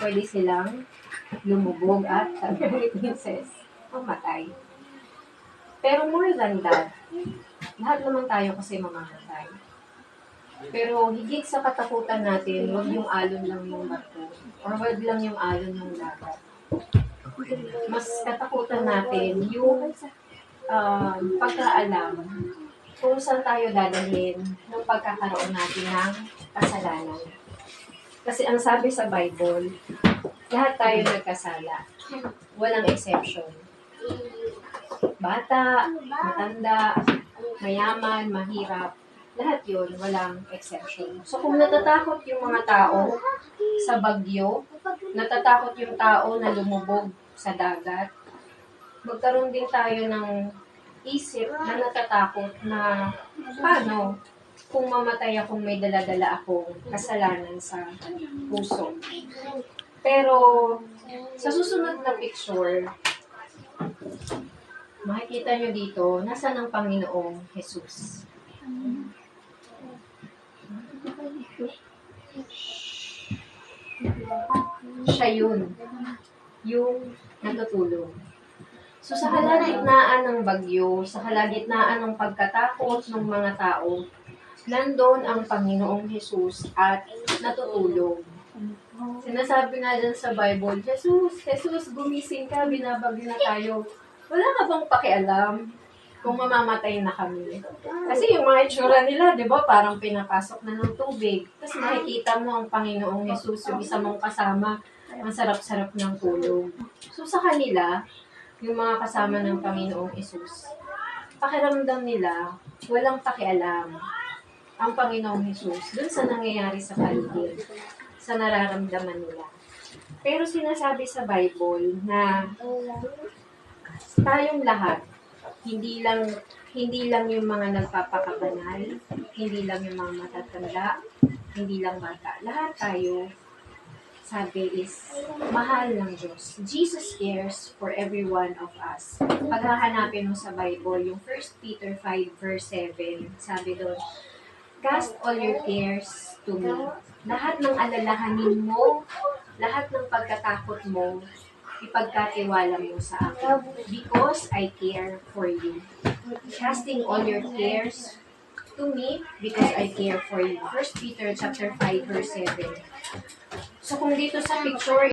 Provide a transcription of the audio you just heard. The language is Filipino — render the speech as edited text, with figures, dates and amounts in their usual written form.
pwede silang lumubog at sabi ni Princess, mamatay. Pero more than that, lahat naman tayo kasi mamamatay. Pero higit sa katakutan natin, huwag yung alon lang yung barko. Or huwag lang yung alon ng dagat. Mas katakutan natin yung pagkaalam kung saan tayo dadalhin ng pagkakaroon natin ng kasalanan. Kasi ang sabi sa Bible, lahat tayo nagkasala. Walang exception. Bata, matanda, mayaman, mahirap, lahat yun, walang exception. So kung natatakot yung mga tao sa bagyo, natatakot yung tao na lumubog sa dagat, magkaroon din tayo ng isip na natatakot na paano kung mamatay akong may dala-dala akong kasalanan sa puso. Pero sa susunod na picture, makikita nyo dito, nasaan ang Panginoong Jesus? Siya yun, yung natutulog. So sa kalagitnaan ng bagyo, sa kalagitnaan ng pagkatakot ng mga tao, nandun ang Panginoong Jesus at natutulog. Sinasabi nga dyan sa Bible, Jesus, gumising ka, binabagyo na tayo. Wala ka bang pakialam kung mamamatay na kami? Kasi yung mga itsura nila, di ba, parang pinapasok na ng tubig. Tapos makikita mo ang Panginoong Jesus, yung isa mong kasama, ang sarap-sarap ng tulog. So sa kanila, yung mga kasama ng Panginoong Jesus, pakiramdam nila, walang pakialam ang Panginoong Jesus dun sa nangyayari sa paligid, sa nararamdaman nila. Pero sinasabi sa Bible na tayong lahat, hindi lang yung mga nagpapakabanal, hindi lang yung mga matatanda, hindi lang bata. Lahat tayo, sabi is, mahal ng Diyos. Jesus cares for every one of us. Pag hahanapin mo sa Bible, yung 1 Peter 5 verse 7, sabi doon, cast all your cares to me. Lahat ng alalahanin mo, lahat ng pagkatakot mo, ipagkatiwala mo sa akin. Because I care for you. Casting all your cares to me because I care for you. 1 Peter chapter 5 verse 7. So kung dito sa picture,